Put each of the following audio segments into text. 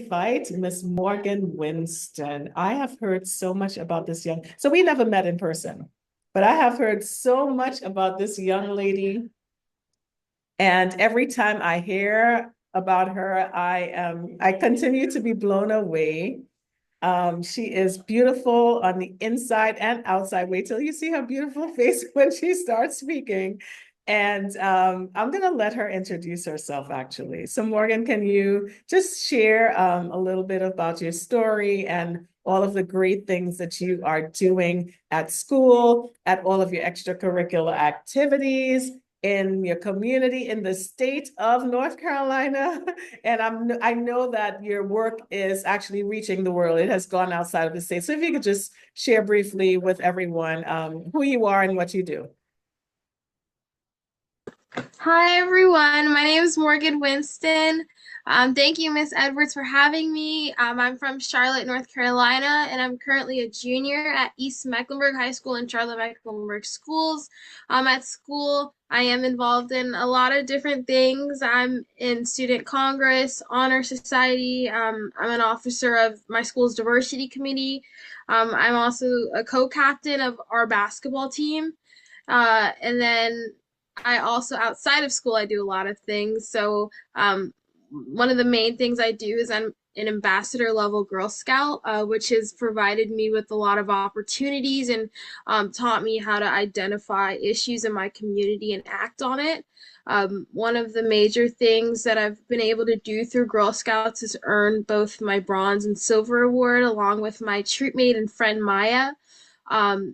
invite Miss Morgan Winston. I have heard so much about this so we never met in person, but I have heard so much about this young lady. And every time I hear about her, I continue to be blown away. She is beautiful on the inside and outside. Wait till you see her beautiful face when she starts speaking. And I'm going to let her introduce herself, actually. So, Morgan, can you just share a little bit about your story and all of the great things that you are doing at school, at all of your extracurricular activities, in your community, in the state of North Carolina? And I know that your work is actually reaching the world. It has gone outside of the state. So if you could just share briefly with everyone who you are and what you do. Hi everyone, my name is Morgan Winston. Thank you, Miss Edwards, for having me. I'm from Charlotte, North Carolina, and I'm currently a junior at East Mecklenburg High School and Charlotte Mecklenburg Schools. At school, I am involved in a lot of different things. I'm in Student Congress, Honor Society. I'm an officer of my school's diversity committee. I'm also a co-captain of our basketball team. And then I also, outside of school, I do a lot of things. So, one of the main things I do is I'm an ambassador level Girl Scout, which has provided me with a lot of opportunities and taught me how to identify issues in my community and act on it. One of the major things that I've been able to do through Girl Scouts is earn both my bronze and silver award, along with my troopmate and friend Maya.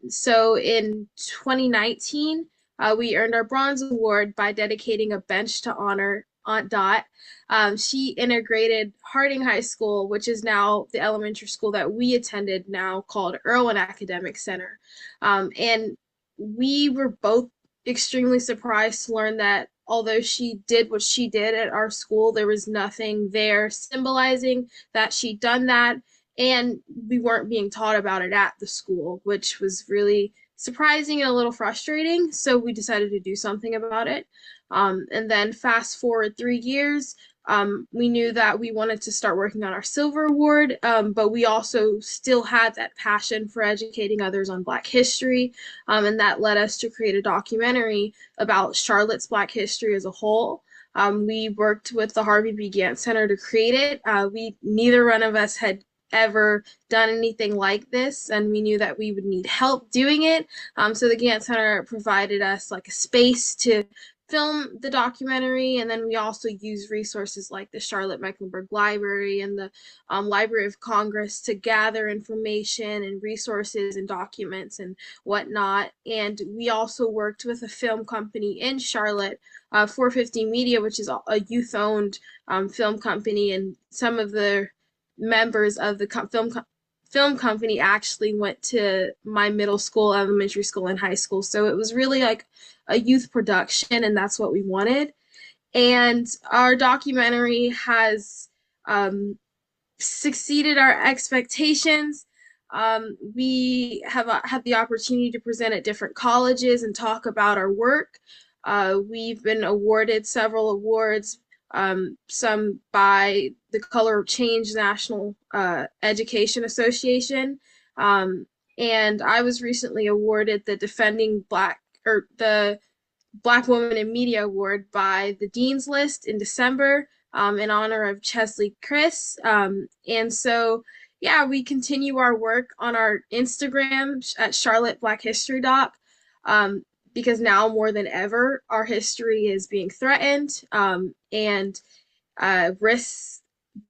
So in 2019, we earned our bronze award by dedicating a bench to honor Aunt Dot. She integrated Harding High School, which is now the elementary school that we attended, now called Irwin Academic Center. And we were both extremely surprised to learn that although she did what she did at our school, there was nothing there symbolizing that she'd done that. And we weren't being taught about it at the school, which was really surprising and a little frustrating. So we decided to do something about it. And then fast forward 3 years, we knew that we wanted to start working on our silver award, but we also still had that passion for educating others on Black history. And that led us to create a documentary about Charlotte's Black history as a whole. We worked with the Harvey B. Gantt Center to create it. Neither one of us had ever done anything like this, and we knew that we would need help doing it. So the Gantt Center provided us like a space to film the documentary, and then we also use resources like the Charlotte Mecklenburg Library and the Library of Congress to gather information and resources and documents and whatnot. And we also worked with a film company in Charlotte, 450 Media, which is a youth-owned film company, and some of the members of the film company actually went to my middle school, elementary school, and high school. So it was really like a youth production, and that's what we wanted. And our documentary has succeeded our expectations. We have had the opportunity to present at different colleges and talk about our work. We've been awarded several awards, some by the Color of Change National Education Association. And I was recently awarded the Defending Black or the Black Woman in Media Award by the Dean's List in December, in honor of Chesley Chris. And so, yeah, we continue our work on our Instagram at Charlotte Black History Doc, because now more than ever, our history is being threatened, and risks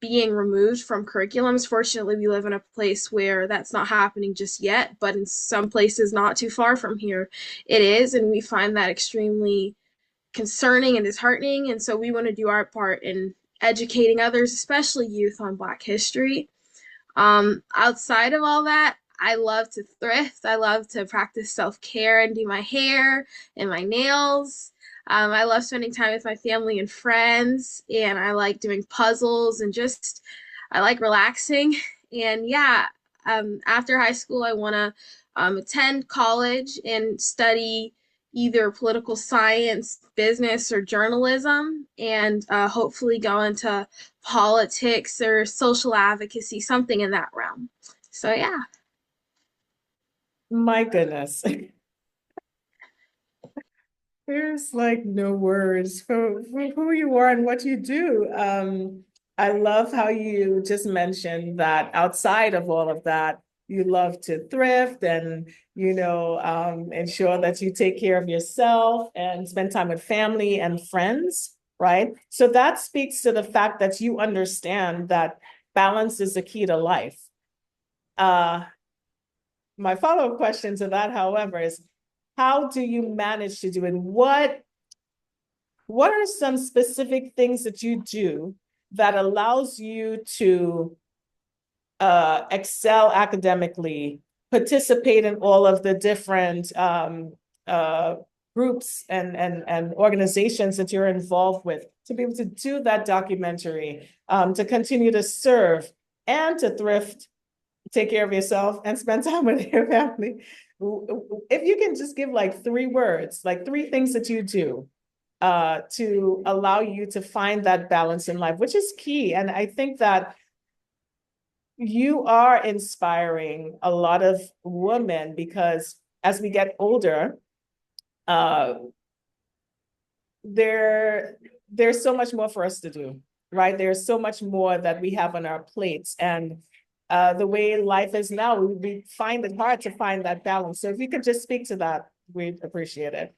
being removed from curriculums. Fortunately, we live in a place where that's not happening just yet, but in some places not too far from here, it is, and we find that extremely concerning and disheartening. And so we want to do our part in educating others, especially youth, on Black history. Outside of all that, I love to thrift. I love to practice self-care and do my hair and my nails. I love spending time with my family and friends, and I like doing puzzles and just, I like relaxing. And yeah, after high school, I want to attend college and study either political science, business, or journalism, and hopefully go into politics or social advocacy, something in that realm. So, yeah. My goodness. There's like no words for who you are and what you do. I love how you just mentioned that outside of all of that, you love to thrift and, ensure that you take care of yourself and spend time with family and friends, right? So that speaks to the fact that you understand that balance is the key to life. Uh, my follow-up question to that, however, is how do you manage to do it? What are some specific things that you do that allows you to excel academically, participate in all of the different uh, groups and organizations that you're involved with, to be able to do that documentary, to continue to serve and to thrift, take care of yourself, and spend time with your family? If you can just give like 3 words, like 3 things that you do to allow you to find that balance in life, which is key. And I think that you are inspiring a lot of women because as we get older, uh, there there's so much more for us to do, right? There's so much more that we have on our plates, and the way life is now, we find it hard to find that balance. So if you could just speak to that, we'd appreciate it.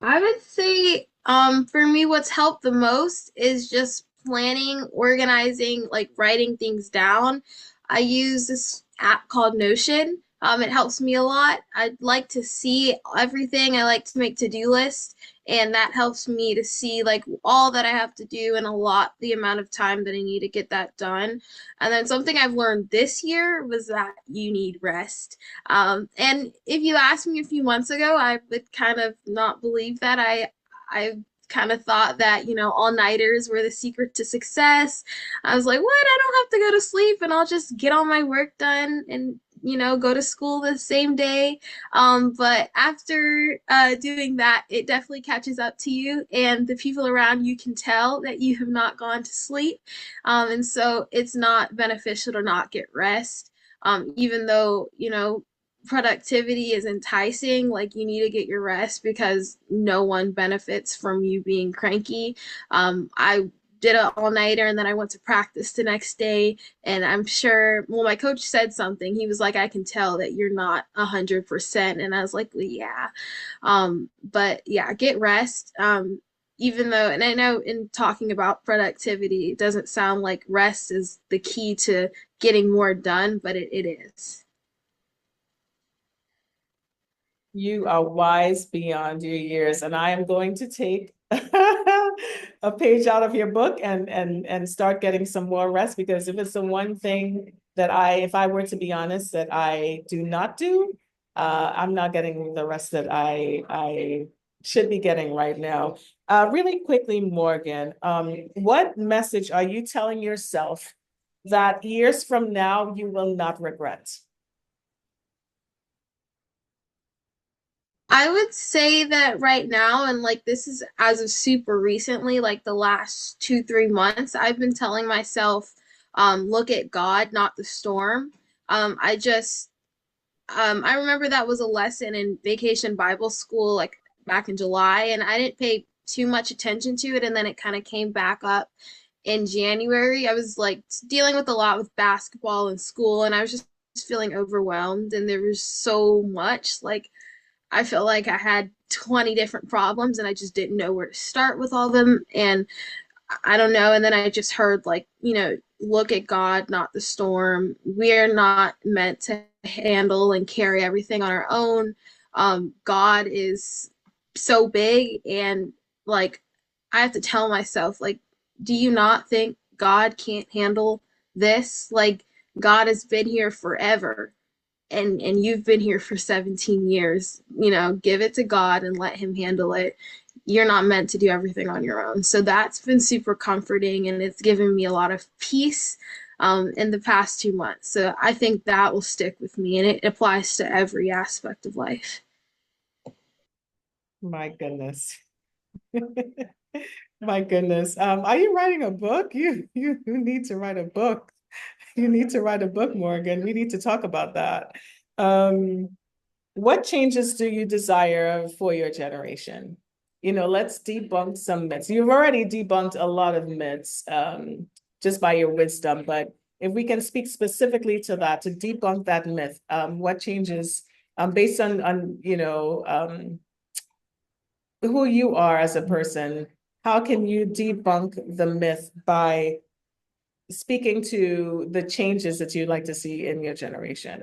I would say, for me, what's helped the most is just planning, organizing, like writing things down. I use this app called Notion. It helps me a lot. I like to see everything. I like to make to-do lists, and that helps me to see like all that I have to do and a lot the amount of time that I need to get that done. And then something I've learned this year was that you need rest. And if you asked me a few months ago, I would kind of not believe that. I kind of thought that, all-nighters were the secret to success. I was like, what? I don't have to go to sleep and I'll just get all my work done and, go to school the same day. But after doing that, it definitely catches up to you, and the people around you can tell that you have not gone to sleep. And so it's not beneficial to not get rest. Even though, productivity is enticing, like you need to get your rest because no one benefits from you being cranky. I did an all-nighter and then I went to practice the next day, and I'm sure, well, my coach said something. He was like, I can tell that you're not 100%. And I was like, well, yeah. But yeah, get rest. Even though, and I know in talking about productivity, it doesn't sound like rest is the key to getting more done, but it is. You are wise beyond your years, and I am going to take a page out of your book and start getting some more rest, because if it's the one thing that if I were to be honest, that I do not do, I'm not getting the rest that I should be getting right now. Really quickly, Morgan, what message are you telling yourself that years from now you will not regret? I would say that right now, and like this is as of super recently, like the last 2, 3 months, I've been telling myself, look at God, not the storm. I just, I remember that was a lesson in vacation Bible school, like back in July, and I didn't pay too much attention to it. And then it kind of came back up in January. I was like dealing with a lot with basketball and school, and I was just feeling overwhelmed, and there was so much like I felt like I had 20 different problems and I just didn't know where to start with all of them. And I don't know. And then I just heard, like, look at God, not the storm. We're not meant to handle and carry everything on our own. God is so big. And, like, I have to tell myself, like, do you not think God can't handle this? Like, God has been here forever, and you've been here for 17 years. Give it to God and let him handle it. You're not meant to do everything on your own. So that's been super comforting, and it's given me a lot of peace in the past 2 months. So I think that will stick with me, and it applies to every aspect of life. My goodness. My goodness. Are you writing a book? You need to write a book. You need to write a book, Morgan. We need to talk about that. Um, what changes do you desire for your generation? Let's debunk some myths. You've already debunked a lot of myths, just by your wisdom, but if we can speak specifically to that, to debunk that myth, what changes, based on who you are as a person, how can you debunk the myth by speaking to the changes that you'd like to see in your generation?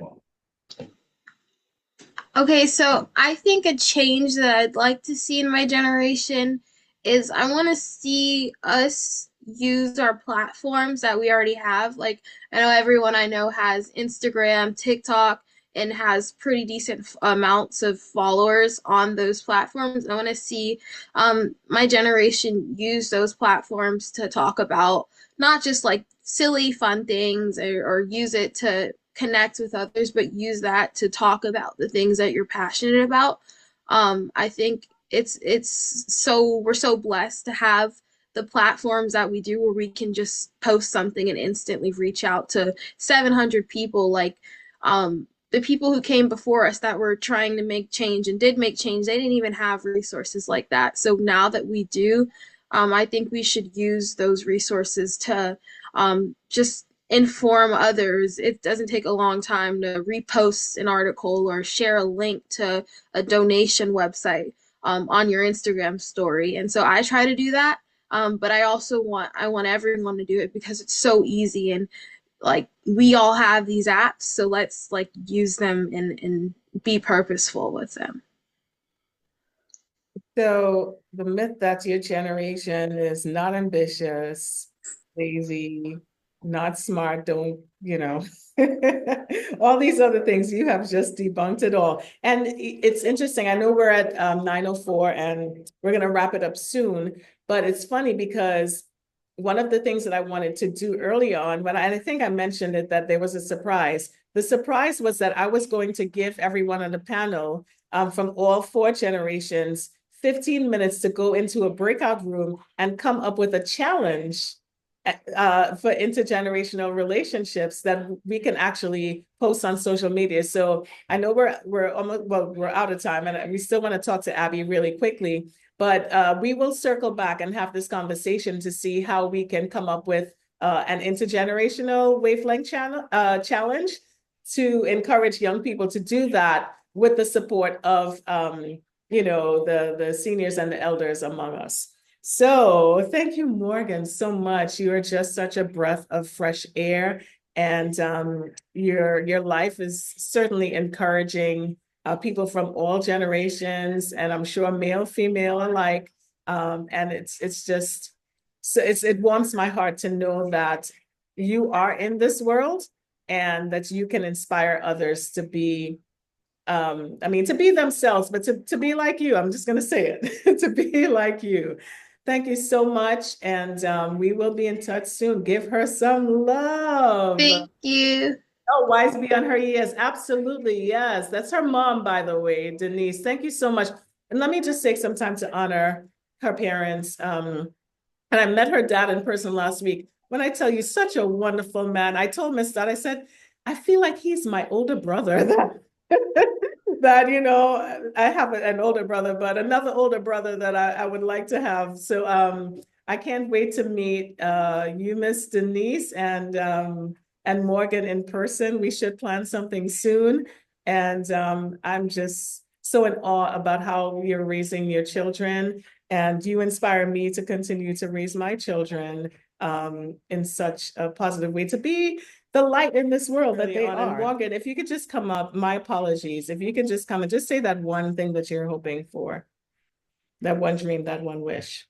Okay, so I think a change that I'd like to see in my generation is I want to see us use our platforms that we already have. Like, I know everyone I know has Instagram, TikTok, and has pretty decent amounts of followers on those platforms. I want to see my generation use those platforms to talk about not just like silly, fun things or use it to connect with others, but use that to talk about the things that you're passionate about. I think it's so we're so blessed to have the platforms that we do where we can just post something and instantly reach out to 700 people like the people who came before us that were trying to make change and did make change, they didn't even have resources like that. So now that we do, I think we should use those resources to just inform others. It doesn't take a long time to repost an article or share a link to a donation website on your Instagram story. And so I try to do that. But I want everyone to do it because it's so easy and like we all have these apps, so let's like use them and be purposeful with them. So the myth that your generation is not ambitious, lazy, not smart, don't, all these other things, you have just debunked it all. And it's interesting. I know we're at 9:04 and we're going to wrap it up soon, but it's funny because one of the things that I wanted to do early on, but I think I mentioned it, that there was a surprise. The surprise was that I was going to give everyone on the panel, from all four generations, 15 minutes to go into a breakout room and come up with a challenge for intergenerational relationships that we can actually post on social media. So I know we're almost, well, we're out of time, and we still want to talk to Abby really quickly, but we will circle back and have this conversation to see how we can come up with an intergenerational wavelength challenge to encourage young people to do that with the support of the seniors and the elders among us. So thank you, Morgan, so much. You are just such a breath of fresh air, and your life is certainly encouraging people from all generations, and I'm sure male, female alike. And it's just so it warms my heart to know that you are in this world and that you can inspire others to be, I mean, to be themselves, but to be like you. I'm just going to say it, to be like you. Thank you so much. And we will be in touch soon. Give her some love. Thank you. Oh, wise beyond her years. Absolutely. Yes. That's her mom, by the way, Denise. Thank you so much. And let me just take some time to honor her parents. And I met her dad in person last week. When I tell you, such a wonderful man, I told Miss Dot, I said, I feel like he's my older brother. That I have an older brother, but another older brother that I would like to have. So I can't wait to meet you, Miss Denise, and Morgan in person. We should plan something soon. And I'm just so in awe about how you're raising your children. And you inspire me to continue to raise my children in such a positive way, to be the light in this world that they are. And Morgan, if you could just come up, my apologies. If you could just come and just say that one thing that you're hoping for, that one dream, that one wish.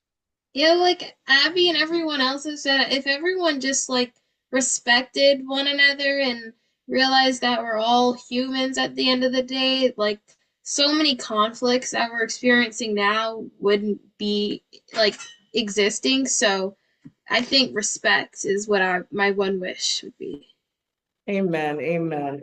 Yeah, like Abby and everyone else has said, if everyone just like respected one another and realized that we're all humans at the end of the day, like so many conflicts that we're experiencing now wouldn't be like existing. So I think respect is what my one wish would be. Amen. Amen.